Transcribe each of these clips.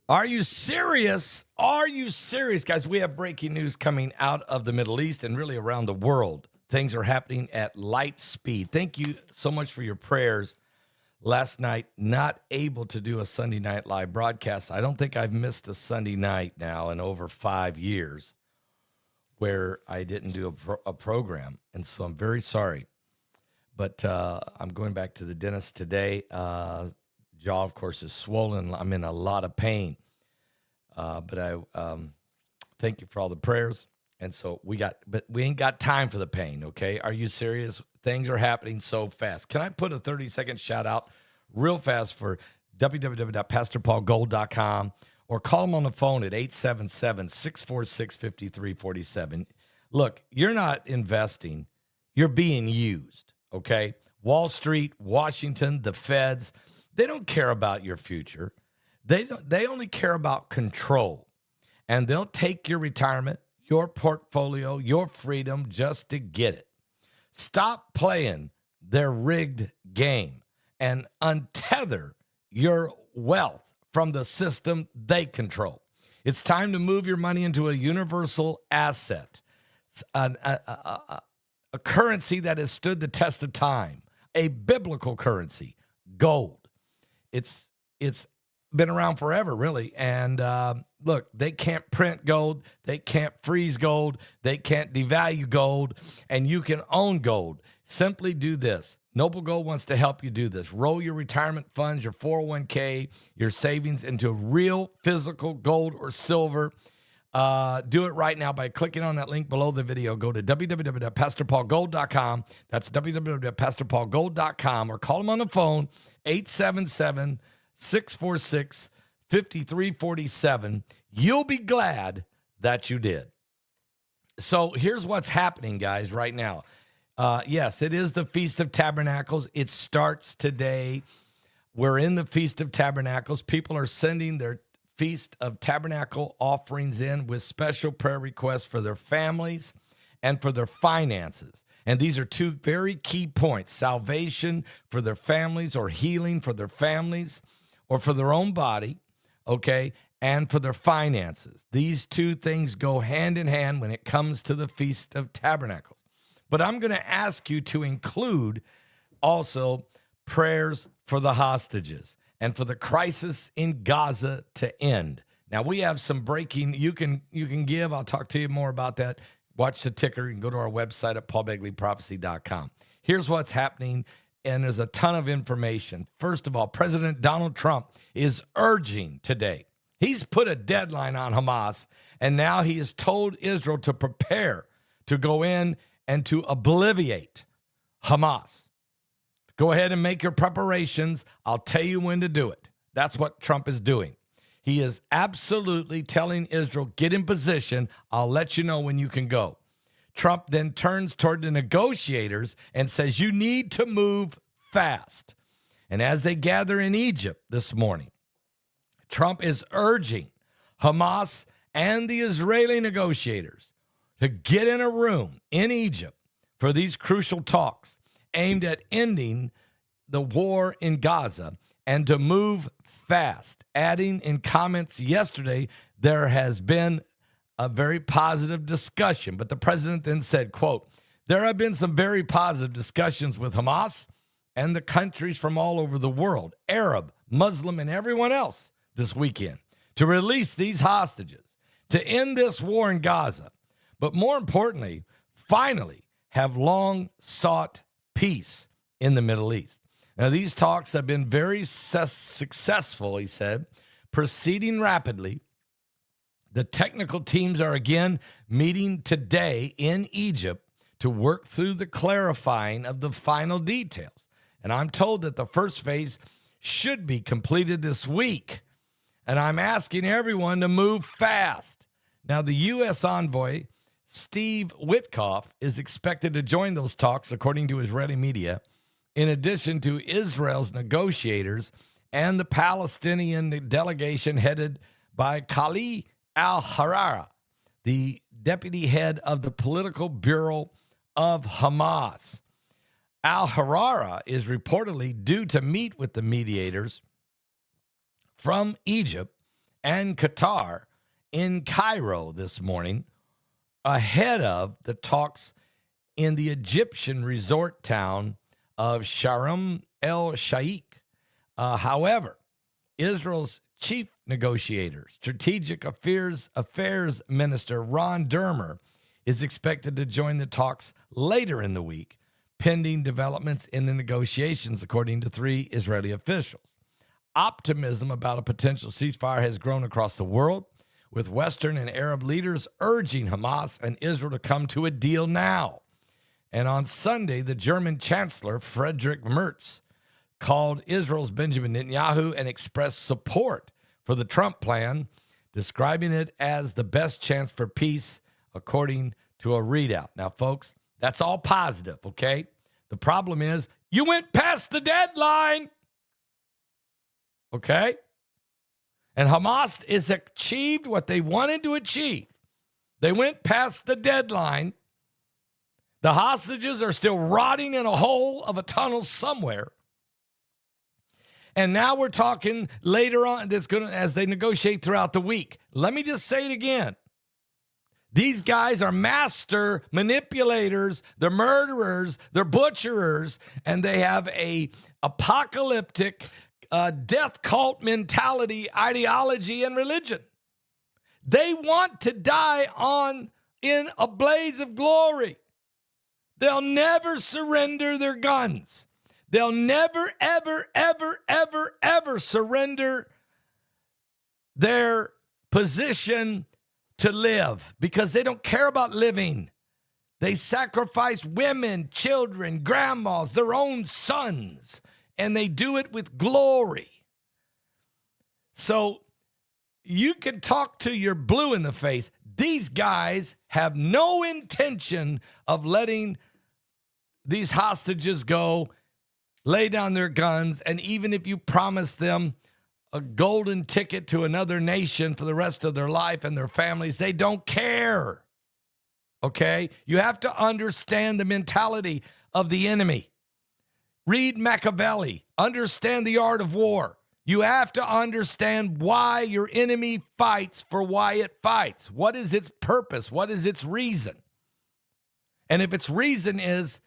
Are you serious? Are you serious, guys? We have breaking news coming out of the Middle East and really around the world. Things are happening at light speed. Thank you so much for your prayers. Last night, not able to do a Sunday night live broadcast. I don't think I've missed a Sunday night now in over 5 years where I didn't do a program. And so I'm very sorry. But I'm going back to the dentist today. Jaw, of course, is swollen. I'm in a lot of pain. But I thank you for all the prayers. And so we ain't got time for the pain, okay? Are you serious? Things are happening so fast. Can I put a 30-second shout out real fast for www.pastorpaulgold.com or call them on the phone at 877-646-5347. Look, you're not investing. You're being used, okay? Wall Street, Washington, the feds, they don't care about your future. They only care about control. And they'll take your retirement, your portfolio, your freedom just to get it. Stop playing their rigged game and untether your wealth from the system they control. It's time to move your money into a universal asset, a currency that has stood the test of time, a biblical currency, gold. It's been around forever, really. And look, they can't print gold. They can't freeze gold. They can't devalue gold. And you can own gold. Simply do this. Noble Gold wants to help you do this. Roll your retirement funds, your 401k, your savings into real physical gold or silver. Do it right now by clicking on that link below the video. Go to www.pastorpaulgold.com. That's www.pastorpaulgold.com, or call them on the phone, 877-646-5347. You'll be glad that you did. So here's what's happening, guys, right now. Yes, it is the Feast of Tabernacles. It starts today. We're in the Feast of Tabernacles. People are sending their Feast of Tabernacle offerings in with special prayer requests for their families and for their finances. And these are two very key points: salvation for their families, or healing for their families, or for their own body, okay, and for their finances. These two things go hand in hand when it comes to the Feast of Tabernacles. But I'm going to ask you to include also prayers for the hostages and for the crisis in Gaza to end. Now, we have some breaking. You can give. I'll talk to you more about that. Watch the ticker. You can go to our website at paulbegleyprophecy.com. Here's what's happening, and there's a ton of information. First of all, President Donald Trump is urging today. He's put a deadline on Hamas, and now he has told Israel to prepare to go in and to obliviate Hamas. Go ahead and make your preparations. I'll tell you when to do it. That's what Trump is doing. He is absolutely telling Israel, get in position. I'll let you know when you can go. Trump then turns toward the negotiators and says, you need to move fast. And as they gather in Egypt this morning, Trump is urging Hamas and the Israeli negotiators to get in a room in Egypt for these crucial talks aimed at ending the war in Gaza and to move fast. Adding in comments yesterday, there has been a very positive discussion, but the president then said, quote, there have been some very positive discussions with Hamas and the countries from all over the world, Arab, Muslim, and everyone else this weekend, to release these hostages, to end this war in Gaza, but more importantly, finally have long sought peace in the Middle East. Now, these talks have been very successful, he said, proceeding rapidly. The technical teams are again meeting today in Egypt to work through the clarifying of the final details. And I'm told that the first phase should be completed this week. And I'm asking everyone to move fast. Now, the U.S. envoy, Steve Witkoff, is expected to join those talks, according to Israeli media, in addition to Israel's negotiators and the Palestinian delegation headed by Khalid al-Harara, the deputy head of the political bureau of Hamas. Al-Harara is reportedly due to meet with the mediators from Egypt and Qatar in Cairo this morning ahead of the talks in the Egyptian resort town of Sharm el-Sheikh. However, Israel's chief negotiator, strategic affairs minister Ron Dermer, is expected to join the talks later in the week, pending developments in the negotiations, according to 3 Israeli officials. Optimism about a potential ceasefire has grown across the world, with Western and Arab leaders urging Hamas and Israel to come to a deal now. And on Sunday, the German Chancellor, Friedrich Merz, called Israel's Benjamin Netanyahu and expressed support for the Trump plan, describing it as the best chance for peace, according to a readout. Now, folks, that's all positive, okay? The problem is you went past the deadline, okay? And Hamas has achieved what they wanted to achieve. They went past the deadline. The hostages are still rotting in a hole of a tunnel somewhere. And now we're talking later on that's going to, as they negotiate throughout the week. Let me just say it again. These guys are master manipulators, they're murderers, they're butcherers, and they have a apocalyptic death cult mentality, ideology, and religion. They want to die in a blaze of glory. They'll never surrender their guns. They'll never, ever, ever, ever, ever surrender their position to live because they don't care about living. They sacrifice women, children, grandmas, their own sons, and they do it with glory. So you can talk to your blue in the face. These guys have no intention of letting these hostages go, lay down their guns, and even if you promise them a golden ticket to another nation for the rest of their life and their families, they don't care. Okay? You have to understand the mentality of the enemy. Read Machiavelli. Understand the art of war. You have to understand why your enemy fights for why it fights. What is its purpose? What is its reason? And if its reason is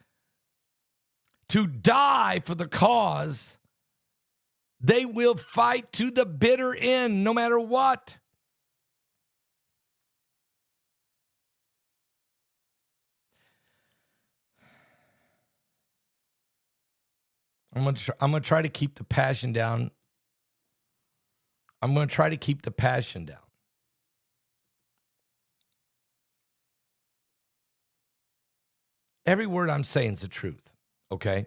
to die for the cause, they will fight to the bitter end, no matter what. I'm gonna try to keep the passion down. I'm going to try to keep the passion down. Every word I'm saying is the truth, okay?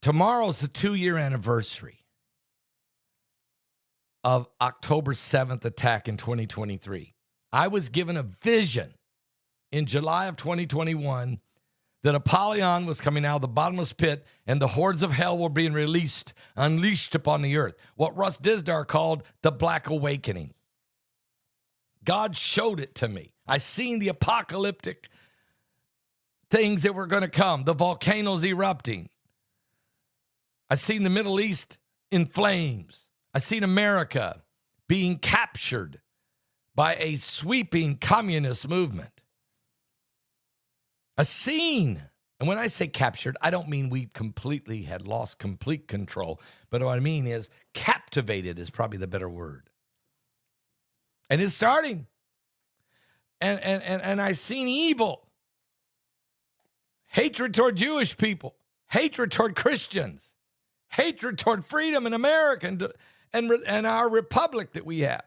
Tomorrow's the 2-year anniversary of October 7th attack in 2023. I was given a vision in July of 2021 that Apollyon was coming out of the bottomless pit and the hordes of hell were being unleashed upon the earth. What Russ Dizdar called the Black Awakening. God showed it to me. I seen the apocalyptic things that were going to come, the volcanoes erupting. I seen the Middle East in flames. I seen America being captured by a sweeping communist movement. A scene. And when I say captured, I don't mean we completely had lost complete control. But what I mean is captivated is probably the better word. And it's starting. And I seen evil. Hatred toward Jewish people. Hatred toward Christians. Hatred toward freedom in America and our republic that we have.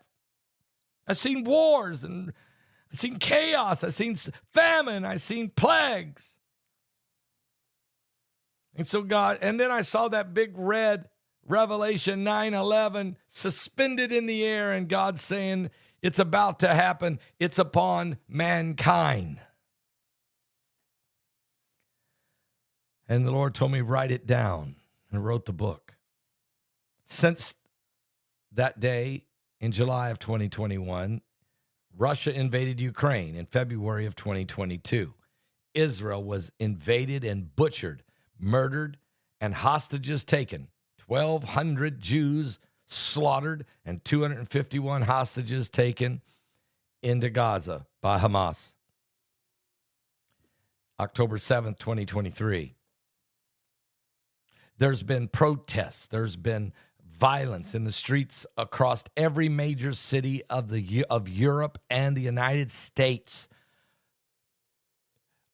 I've seen wars and I've seen chaos. I've seen famine. I've seen plagues. And so God, and then I saw that big red Revelation 9:11 suspended in the air and God saying, it's about to happen. It's upon mankind. And the Lord told me, write it down. And I wrote the book. Since that day in July of 2021, Russia invaded Ukraine in February of 2022. Israel was invaded and butchered, murdered, and hostages taken. 1,200 Jews slaughtered and 251 hostages taken into Gaza by Hamas. October 7th, 2023. There's been protests. There's been violence in the streets across every major city of Europe and the United States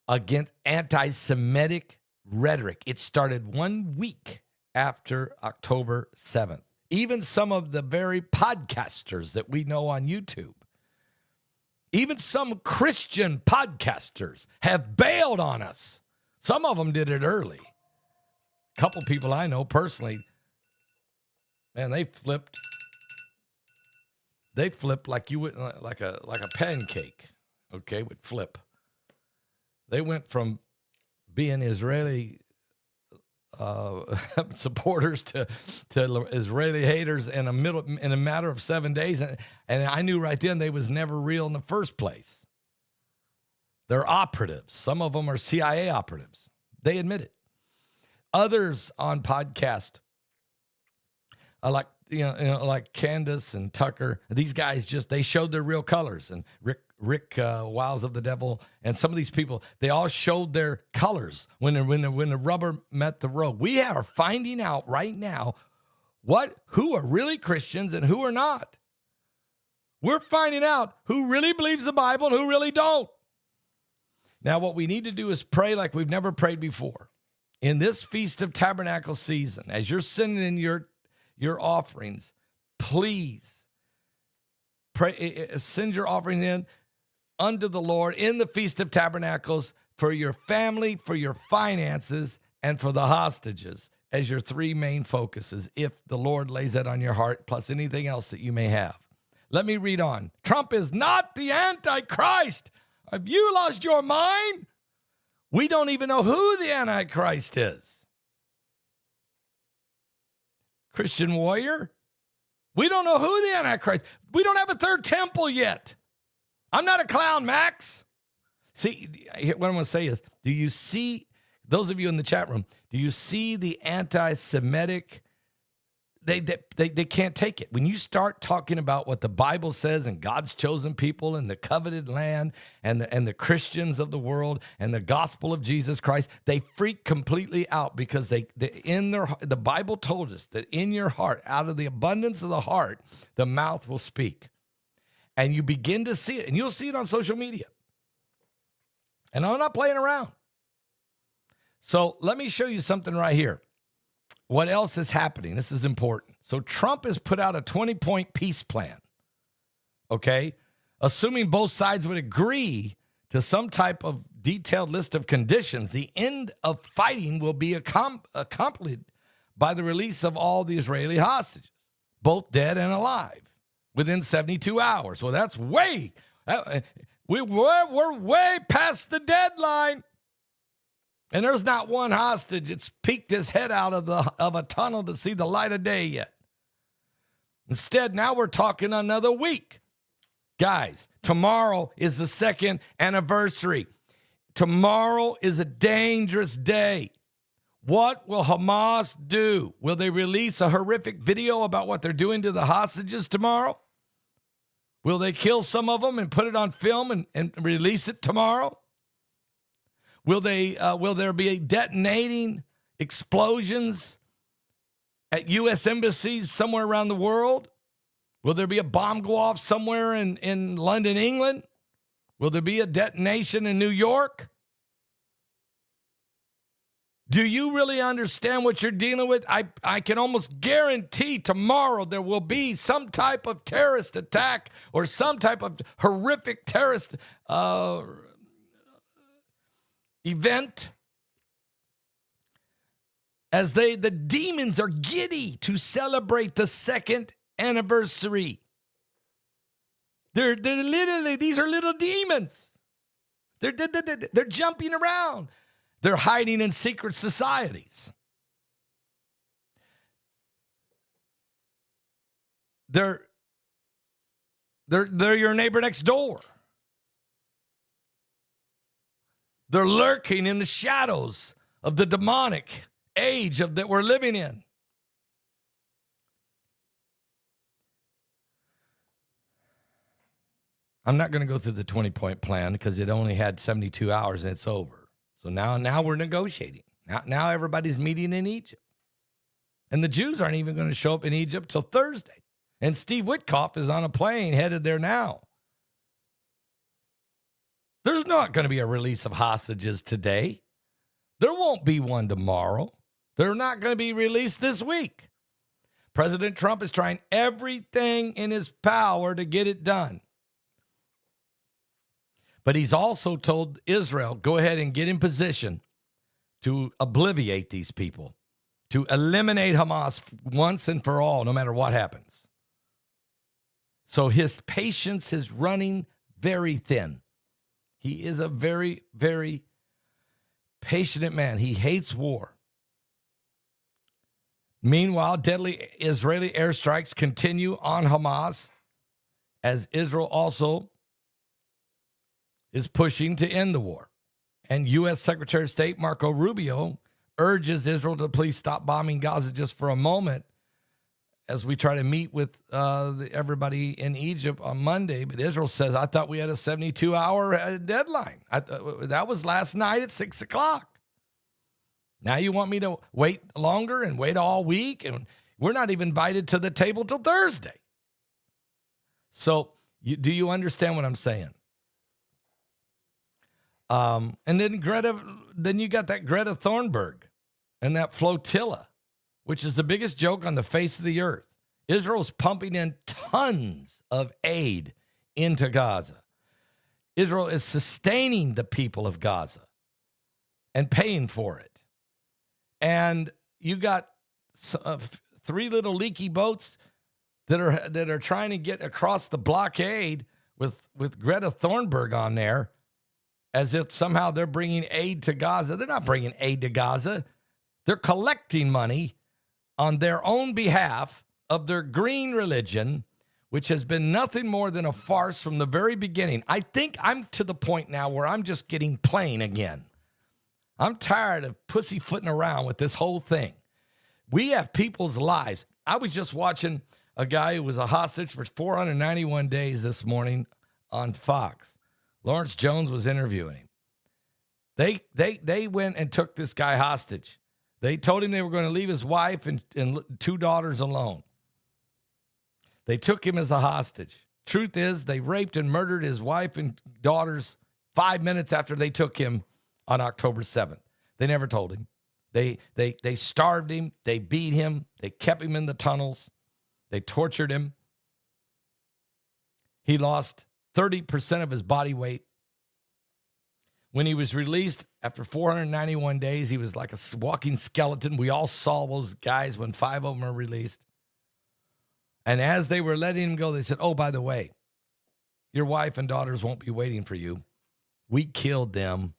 against anti-Semitic rhetoric. It started 1 week after October 7th. Even some of the very podcasters that we know on YouTube, even some Christian podcasters have bailed on us. Some of them did it early. A couple people I know personally, man, they flipped. They flipped like you would, like a pancake. Okay, would flip. They went from being Israeli supporters to Israeli haters in a matter of 7 days, and I knew right then they was never real in the first place. They're operatives. Some of them are CIA operatives. They admit it. Others on podcast, like like Candace and Tucker, these guys they showed their real colors, and Rick Wiles of the Devil, and some of these people, they all showed their colors when the rubber met the road. We are finding out right now who are really Christians and who are not. We're finding out who really believes the Bible and who really don't. Now, what we need to do is pray like we've never prayed before. In this Feast of Tabernacle season, as you're sending in your offerings, please pray, send your offering in unto the Lord in the Feast of Tabernacles for your family, for your finances, and for the hostages as your three main focuses, if the Lord lays that on your heart, plus anything else that you may have. Let me read on. Trump is not the Antichrist. Have you lost your mind? We don't even know who the Antichrist is. Christian warrior, we don't know who the Antichrist. We don't have a third temple yet. I'm not a clown, Max. See, what I'm going to say is, do you see, those of you in the chat room, do you see the anti-Semitic? They can't take it. When you start talking about what the Bible says and God's chosen people and the coveted land and the Christians of the world and the gospel of Jesus Christ, they freak completely out because the Bible told us that in your heart, out of the abundance of the heart, the mouth will speak. And you begin to see it, and you'll see it on social media. And I'm not playing around. So let me show you something right here. What else is happening? This is important. So Trump has put out a 20-point peace plan, okay? Assuming both sides would agree to some type of detailed list of conditions, the end of fighting will be accompanied by the release of all the Israeli hostages, both dead and alive, within 72 hours. Well, that's we're way past the deadline. And there's not one hostage that's peeked his head out of a tunnel to see the light of day yet. Instead, now we're talking another week. Guys, tomorrow is the second anniversary. Tomorrow is a dangerous day. What will Hamas do? Will they release a horrific video about what they're doing to the hostages tomorrow? Will they kill some of them and put it on film and release it tomorrow? Will there be detonating explosions at U.S. embassies somewhere around the world? Will there be a bomb go off somewhere in London, England? Will there be a detonation in New York? Do you really understand what you're dealing with? I can almost guarantee tomorrow there will be some type of terrorist attack or some type of horrific terrorist event, as the demons are giddy to celebrate the second anniversary. They're literally, these are little demons. They're jumping around. They're hiding in secret societies. They're your neighbor next door. They're lurking in the shadows of the demonic age that we're living in. I'm not going to go through the 20-point plan because it only had 72 hours and it's over. So now we're negotiating. Now everybody's meeting in Egypt. And the Jews aren't even going to show up in Egypt till Thursday. And Steve Witkoff is on a plane headed there now. There's not going to be a release of hostages today. There won't be one tomorrow. They're not going to be released this week. President Trump is trying everything in his power to get it done. But he's also told Israel, go ahead and get in position to obliviate these people, to eliminate Hamas once and for all, no matter what happens. So his patience is running very thin. He is a very, very patient man. He hates war. Meanwhile, deadly Israeli airstrikes continue on Hamas as Israel also is pushing to end the war. And U.S. Secretary of State Marco Rubio urges Israel to please stop bombing Gaza just for a moment as we try to meet with everybody in Egypt on Monday. But Israel says, I thought we had a 72-hour deadline. That was last night at 6 o'clock. Now you want me to wait longer and wait all week? And we're not even invited to the table till Thursday. So do you understand what I'm saying? And then you got that Greta Thunberg and that flotilla, which is the biggest joke on the face of the earth. Israel's pumping in tons of aid into Gaza. Israel is sustaining the people of Gaza and paying for it. And you got three little leaky boats that are trying to get across the blockade with Greta Thunberg on there, as if somehow they're bringing aid to Gaza. They're not bringing aid to Gaza. They're collecting money on their own behalf of their green religion, which has been nothing more than a farce from the very beginning. I think I'm to the point now where I'm just getting plain again. I'm tired of pussyfooting around with this whole thing. We have people's lives. I was just watching a guy who was a hostage for 491 days this morning on Fox. Lawrence Jones was interviewing him. They went and took this guy hostage. They told him they were going to leave his wife and two daughters alone. They took him as a hostage. Truth is, they raped and murdered his wife and daughters 5 minutes after they took him on October 7th. They never told him. They starved him. They beat him. They kept him in the tunnels. They tortured him. He lost 30% of his body weight. When he was released after 491 days, he was like a walking skeleton. We all saw those guys when 5 of them were released. And as they were letting him go, they said, oh, by the way, your wife and daughters won't be waiting for you. We killed them.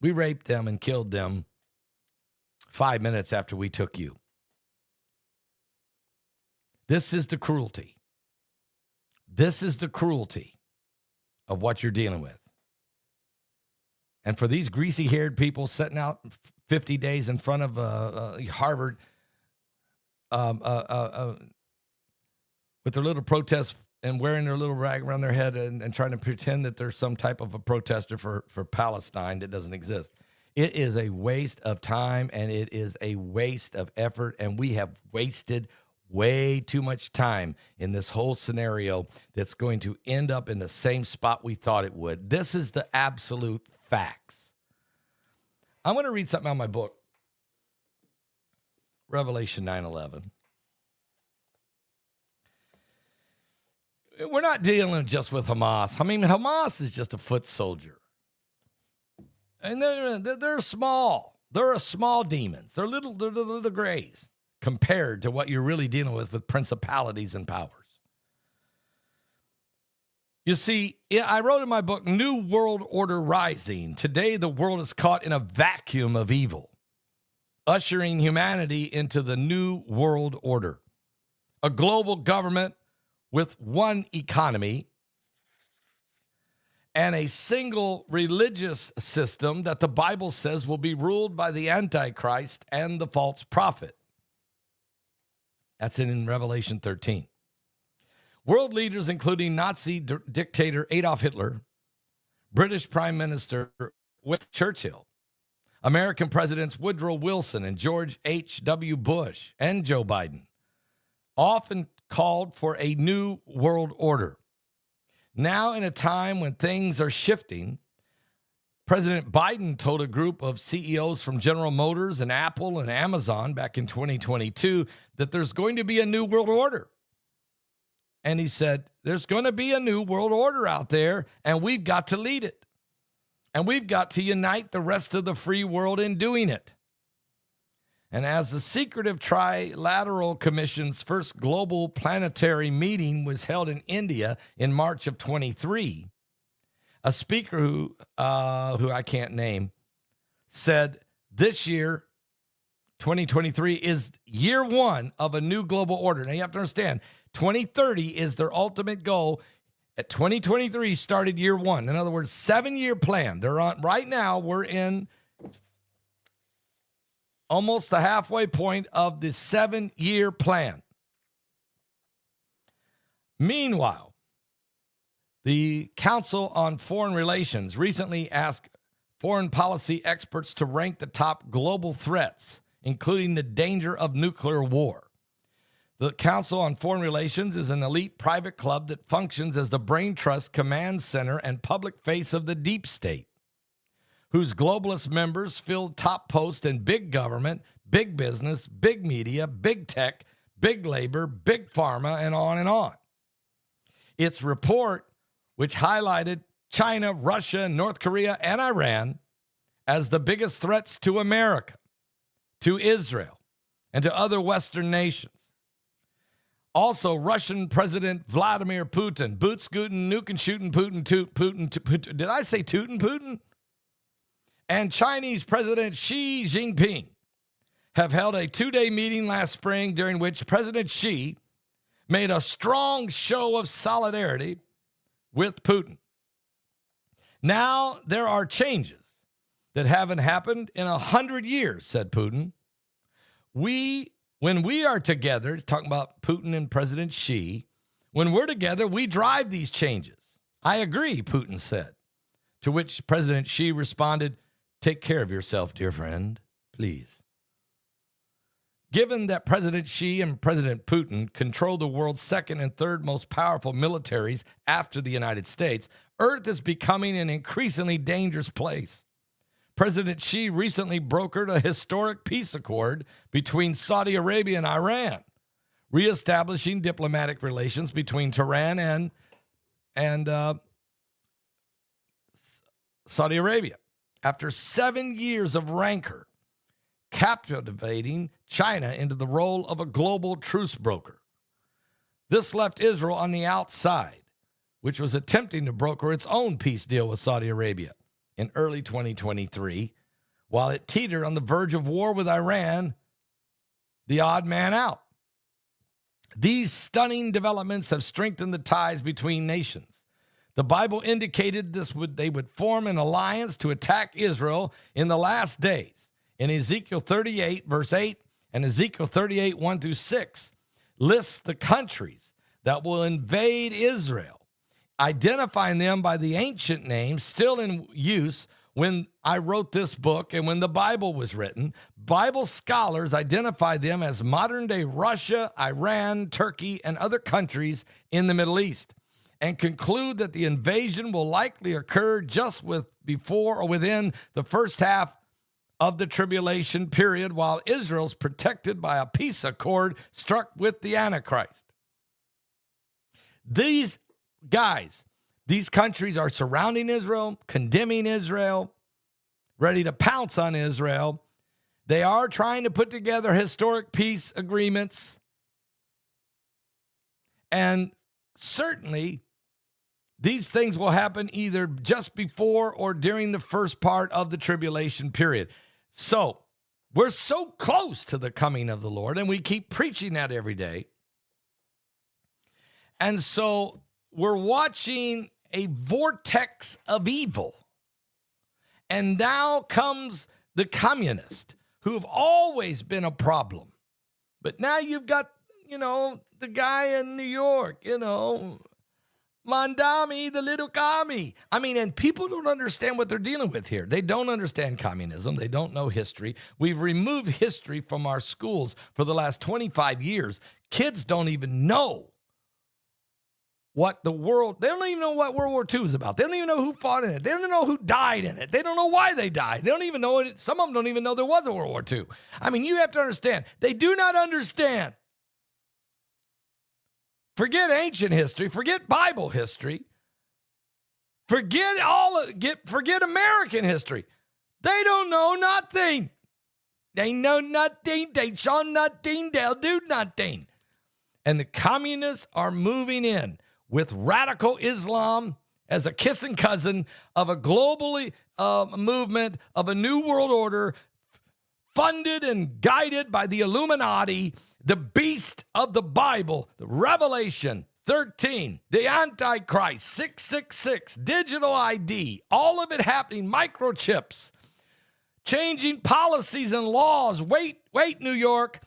We raped them and killed them 5 minutes after we took you. This is the cruelty. This is the cruelty of what you're dealing with. And for these greasy-haired people sitting out 50 days in front of Harvard with their little protests and wearing their little rag around their head and trying to pretend that there's some type of a protester for Palestine that doesn't exist. It is a waste of time, and it is a waste of effort, and we have wasted way too much time in this whole scenario that's going to end up in the same spot we thought it would. This is the absolute facts. I'm going to read something out of my book, Revelation 9:11. We're not dealing just with Hamas. I mean, Hamas is just a foot soldier. And they're small. They're small demons. They're little grays compared to what you're really dealing with principalities and powers. You see, I wrote in my book, New World Order Rising. Today, the world is caught in a vacuum of evil, ushering humanity into the New World Order, a global government with one economy and a single religious system that the Bible says will be ruled by the Antichrist and the false prophet. That's in Revelation 13. World leaders, including Nazi dictator Adolf Hitler, British Prime Minister Winston Churchill, American Presidents Woodrow Wilson and George H.W. Bush, and Joe Biden, often called for a new world order. Now, in a time when things are shifting, President Biden told a group of CEOs from General Motors and Apple and Amazon back in 2022 that there's going to be a new world order. And he said, there's going to be a new world order out there, and we've got to lead it. And we've got to unite the rest of the free world in doing it. And as the secretive Trilateral Commission's first global planetary meeting was held in India in March of 23, a speaker who I can't name said this year, 2023, is year one of a new global order. Now you have to understand, 2030 is their ultimate goal. At 2023 started year one. In other words, 7-year plan. They're on right now. We're in almost the halfway point of the 7-year plan. Meanwhile, the Council on Foreign Relations recently asked foreign policy experts to rank the top global threats, including the danger of nuclear war. The Council on Foreign Relations is an elite private club that functions as the brain trust, command center, and public face of the deep state, whose globalist members fill top posts in big government, big business, big media, big tech, big labor, big pharma, and on and on. Its report, which highlighted China, Russia, North Korea, and Iran as the biggest threats to America, to Israel, and to other Western nations. Also, Russian President Vladimir Putin, boot scooting, nuke and shooting Putin. Did I say tootin' Putin? And Chinese President Xi Jinping have held a 2-day meeting last spring during which President Xi made a strong show of solidarity with Putin. Now there are changes that haven't happened in 100 years, said Putin. When we are together, talking about Putin and President Xi, when we're together, we drive these changes. I agree, Putin said. To which President Xi responded, take care of yourself, dear friend, please. Given that President Xi and President Putin control the world's second and third most powerful militaries after the United States, Earth is becoming an increasingly dangerous place. President Xi recently brokered a historic peace accord between Saudi Arabia and Iran, reestablishing diplomatic relations between Tehran and Saudi Arabia. After 7 years of rancor, captivating China into the role of a global truce broker. This left Israel on the outside, which was attempting to broker its own peace deal with Saudi Arabia in early 2023, while it teetered on the verge of war with Iran, the odd man out. These stunning developments have strengthened the ties between nations. The Bible indicated they would form an alliance to attack Israel in the last days. In Ezekiel 38, verse 8, and Ezekiel 38, 1 through 6, lists the countries that will invade Israel, identifying them by the ancient names still in use when I wrote this book and when the Bible was written. Bible scholars identify them as modern-day Russia, Iran, Turkey, and other countries in the Middle East, and conclude that the invasion will likely occur just before or within the first half of the tribulation period, while Israel's protected by a peace accord struck with the Antichrist. These countries are surrounding Israel, condemning Israel, ready to pounce on Israel. They are trying to put together historic peace agreements. And certainly, these things will happen either just before or during the first part of the tribulation period. So, we're so close to the coming of the Lord, and we keep preaching that every day. And so, we're watching a vortex of evil. And now comes the communists, who have always been a problem. But now you've got the guy in New York, Mandami, the little commie. And people don't understand what they're dealing with here. They don't understand communism. They don't know history. We've removed history from our schools for the last 25 years. Kids don't even know what they don't even know what World War II is about. They don't even know who fought in it. They don't even know who died in it. They don't know why they died. They don't even know it. Some of them don't even know there was a World War II. You have to understand. They do not understand. Forget ancient history. Forget Bible history. Forget American history. They don't know nothing. They know nothing. They show nothing. They'll do nothing. And the communists are moving in with radical Islam as a kissing cousin of a globally movement of a new world order funded and guided by the Illuminati, the beast of the Bible, the Revelation 13, the Antichrist, 666, digital ID, all of it happening, microchips, changing policies and laws. Wait, New York.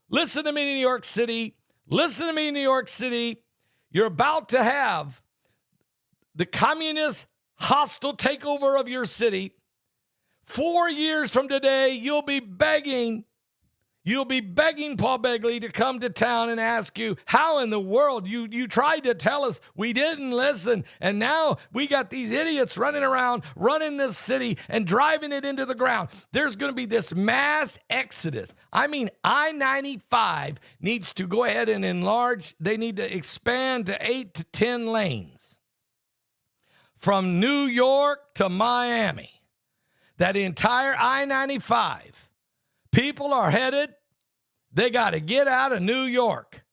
Listen to me, New York City. Listen to me, New York City. You're about to have the communist hostile takeover of your city. 4 years from today, you'll be begging Paul Begley to come to town and ask you, how in the world you tried to tell us, we didn't listen, and now we got these idiots running around, running this city and driving it into the ground. There's going to be this mass exodus. I-95 needs to go ahead and enlarge. They need to expand to 8 to 10 lanes from New York to Miami. That entire I-95, people are headed. They got to get out of New York.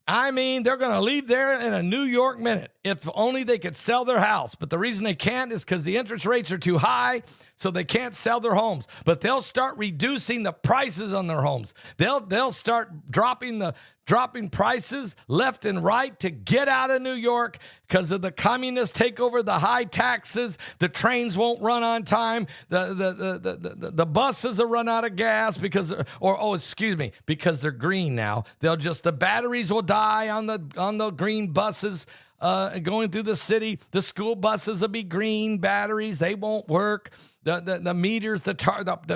They're going to leave there in a New York minute. If only they could sell their house. But the reason they can't is because the interest rates are too high, so they can't sell their homes. But they'll start reducing the prices on their homes. They'll start dropping prices left and right to get out of New York because of the communist takeover, the high taxes. The trains won't run on time. The buses will run out of gas because they're green now. The batteries will die on the green buses going through the city. The school buses will be green batteries. They won't work. The meters, the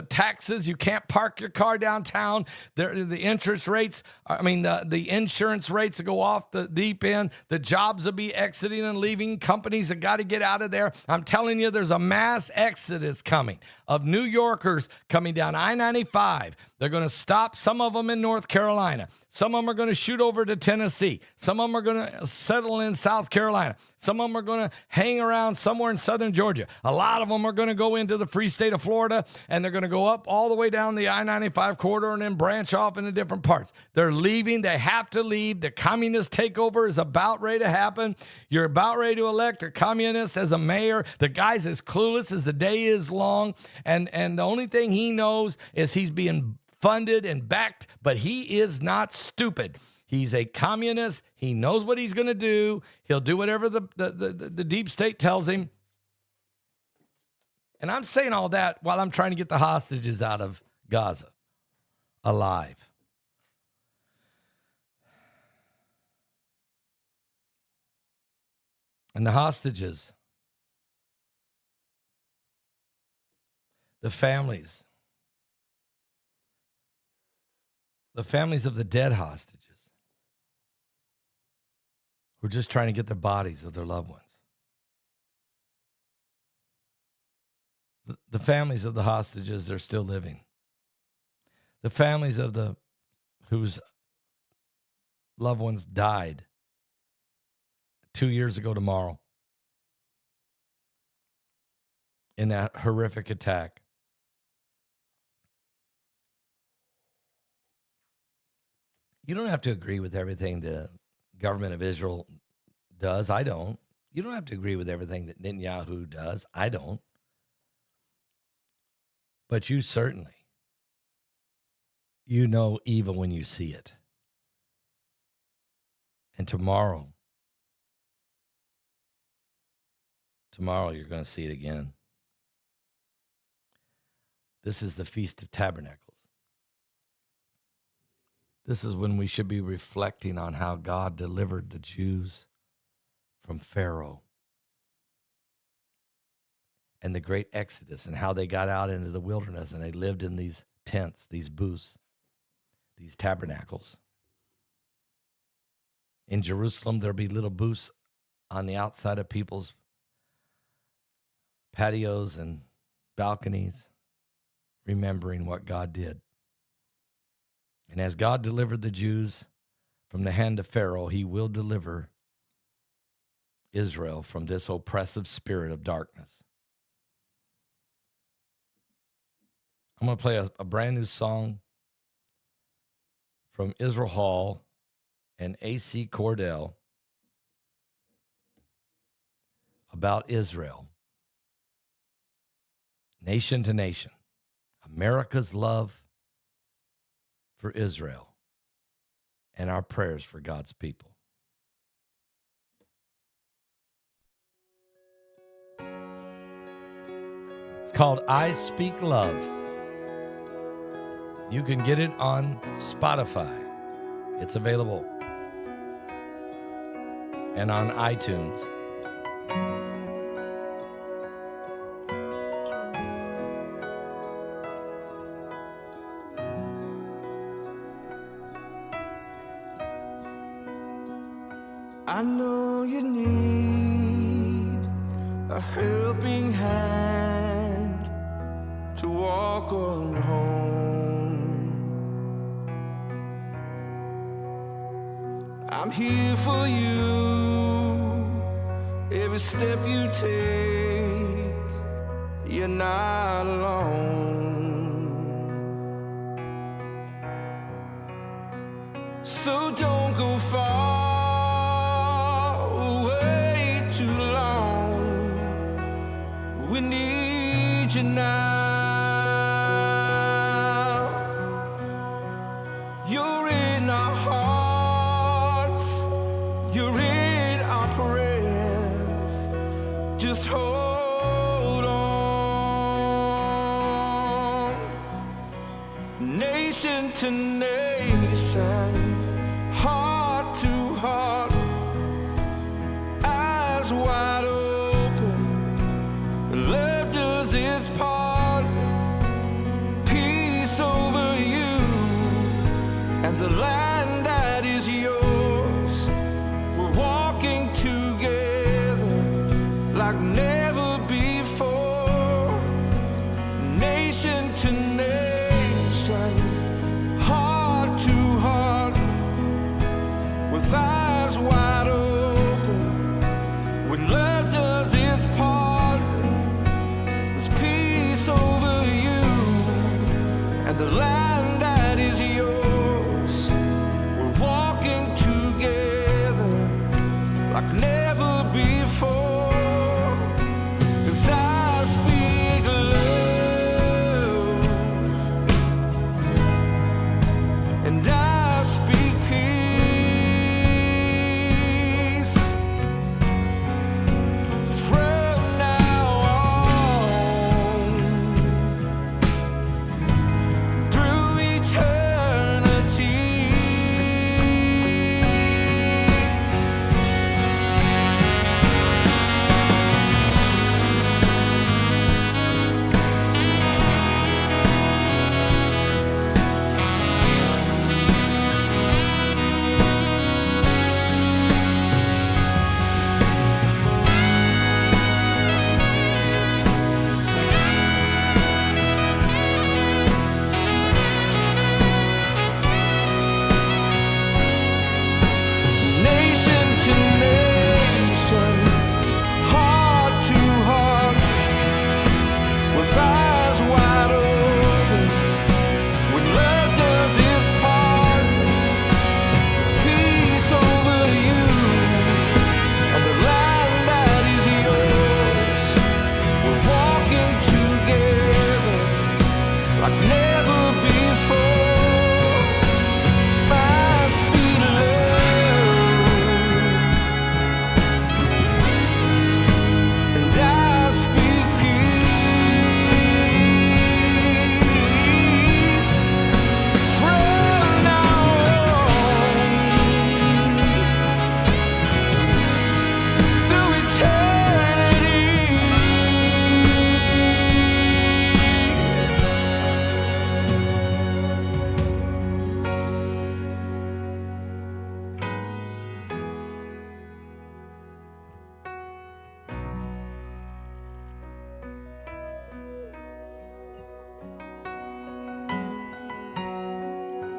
taxes, you can't park your car downtown. The interest rates, the insurance rates will go off the deep end. The jobs will be exiting and leaving. Companies have got to get out of there. I'm telling you, there's a mass exodus coming of New Yorkers coming down I-95. They're going to stop, some of them in North Carolina. Some of them are going to shoot over to Tennessee. Some of them are going to settle in South Carolina. Some of them are going to hang around somewhere in southern Georgia. A lot of them are going to go into the free state of Florida, and they're going to go up all the way down the I-95 corridor and then branch off into different parts. They're leaving. They have to leave. The communist takeover is about ready to happen. You're about ready to elect a communist as a mayor. The guy's as clueless as the day is long, and the only thing he knows is he's being funded and backed, but he is not stupid. He's a communist. He knows what he's going to do. He'll do whatever the deep state tells him. And I'm saying all that while I'm trying to get the hostages out of Gaza alive. And the hostages, the families of the dead hostages, we're just trying to get the bodies of their loved ones. The families of the hostages, they're still living. The families of whose loved ones died 2 years ago tomorrow in that horrific attack. You don't have to agree with everything the government of Israel does. I don't. You don't have to agree with everything that Netanyahu does. I don't. But you certainly, you know evil when you see it. And tomorrow you're going to see it again. This is the Feast of Tabernacles. This is when we should be reflecting on how God delivered the Jews from Pharaoh and the great Exodus and how they got out into the wilderness and they lived in these tents, these booths, these tabernacles. In Jerusalem, there'll be little booths on the outside of people's patios and balconies, remembering what God did. And as God delivered the Jews from the hand of Pharaoh, he will deliver Israel from this oppressive spirit of darkness. I'm going to play a brand new song from Israel Hall and A.C. Cordell about Israel, nation to nation, America's love for Israel, and our prayers for God's people. It's called I Speak Love. You can get it on Spotify. It's available. And on iTunes. I know you need a helping hand to walk on home. I'm here for you, every step you take, you're not alone. So don't go far too long. We need you now. You're in our hearts, you're in our prayers. Just hold on. Nation to nation, heart to heart, wide open, love does its part. Peace over you and the land that is yours. We're walking together like never before. Nation to nation, heart to heart, with eyes wide open. When love does its part, there's peace over you and the land that is yours. We're walking together like never before. 'Cause I speak love,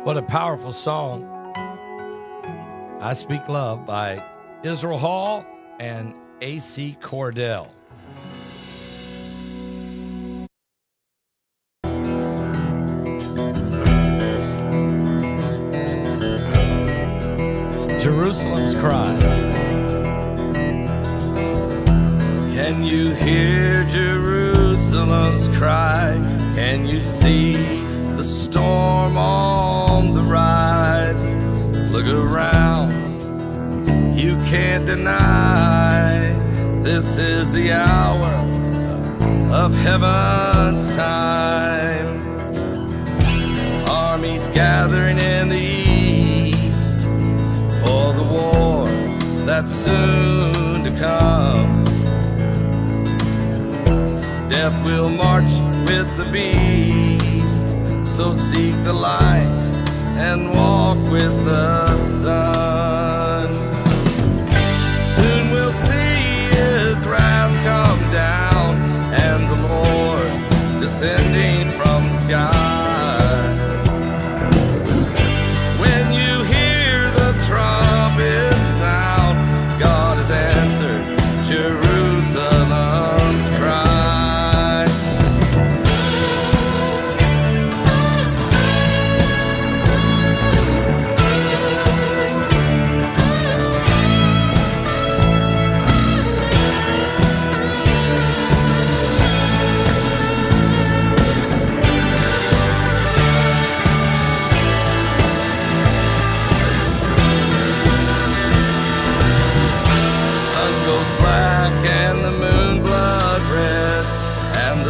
What a powerful song. I Speak Love by Israel Hall and A.C. Cordell. Jerusalem's Cry. Can you hear Jerusalem's cry? Can you see the storm on the rise? Look around, you can't deny this is the hour of heaven's time. Armies gathering in the east for the war that's soon to come. Death will march with the beast, so seek the light and walk with the sun. Soon we'll see his wrath come down and the Lord descending from the sky. When you hear the trumpet sound, God has answered Jerusalem's cry.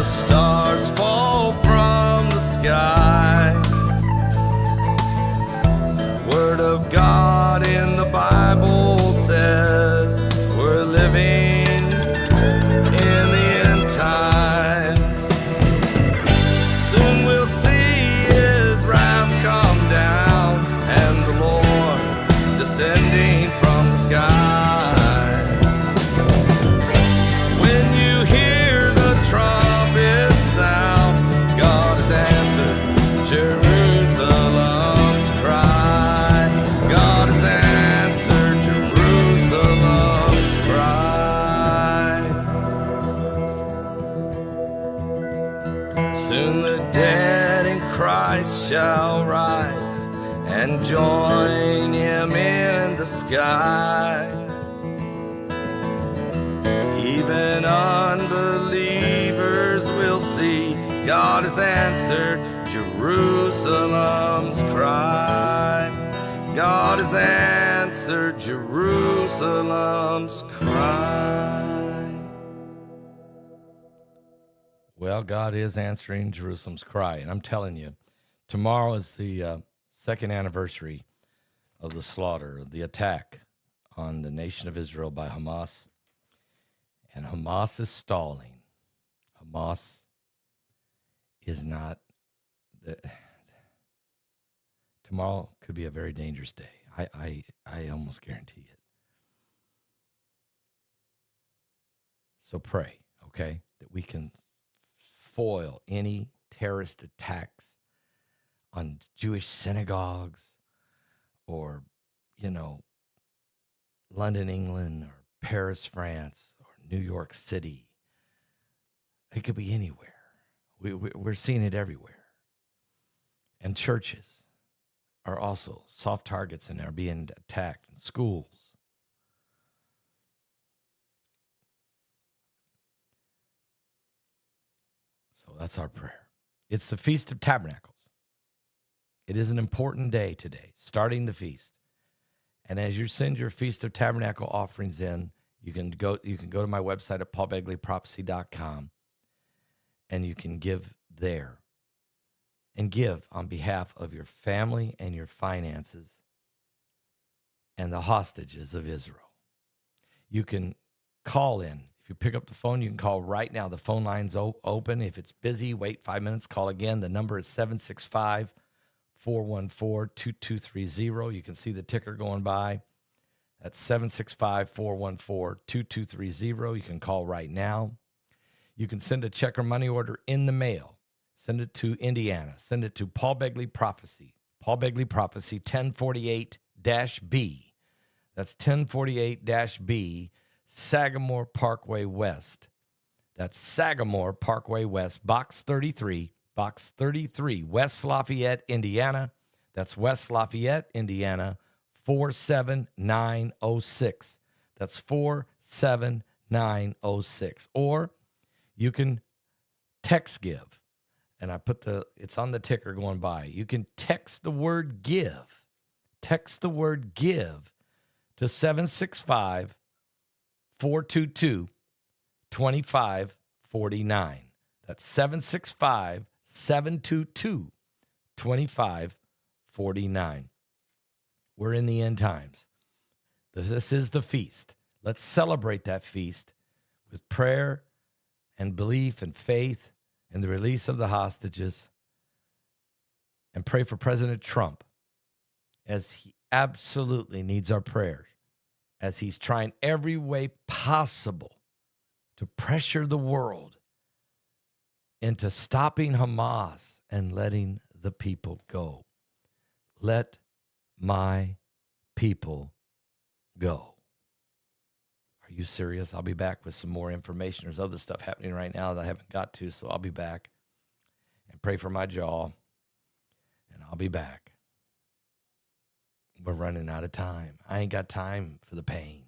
Stars fall from the sky. Word of God in the Bible says we're living in the end times. Soon we'll see his wrath come down and the Lord descending from the sky. When you hear the trumpet sound, God has answered Jerusalem's cry. God has answered Jerusalem's cry. Soon the dead in Christ shall rise and join him in the sky. Even unbelievers will see God has answered Jerusalem's cry. God has answered Jerusalem's cry. Well, God is answering Jerusalem's cry. And I'm telling you, tomorrow is the second anniversary of the slaughter, of the attack on the nation of Israel by Hamas. And Hamas is stalling. Hamas is not. Tomorrow could be a very dangerous day. I almost guarantee it. So pray, okay, that we can foil any terrorist attacks on Jewish synagogues or, London, England, or Paris, France, or New York City. It could be anywhere. We're seeing it everywhere. And churches are also soft targets and are being attacked in schools. So that's our prayer. It's the Feast of Tabernacles. It is an important day today, starting the feast. And as you send your Feast of Tabernacle offerings in, you can go to my website at paulbegleyprophecy.com, and you can give there and give on behalf of your family and your finances and the hostages of Israel. You can call in. If you pick up the phone, you can call right now. The phone line's open. If it's busy, wait 5 minutes, call again. The number is 765-414-2230. You can see the ticker going by. That's 765-414-2230. You can call right now. You can send a check or money order in the mail. Send it to Indiana. Send it to Paul Begley Prophecy, Paul Begley Prophecy 1048-B. That's 1048-B, Sagamore Parkway West. That's Sagamore Parkway West, Box 33, West Lafayette, Indiana. That's West Lafayette, Indiana, 47906. That's 47906. Or you can text give. And I put it's on the ticker going by. You can text the word give. Text the word give to 765-422-2549. That's 765-722-2549. We're in the end times. This is the feast. Let's celebrate that feast with prayer and belief and faith and the release of the hostages, and pray for President Trump, as he absolutely needs our prayers, as he's trying every way possible to pressure the world into stopping Hamas and letting the people go. Let my people go. Are you serious? I'll be back with some more information. There's other stuff happening right now that I haven't got to, so I'll be back. And pray for my jaw, and I'll be back. We're running out of time. I ain't got time for the pain.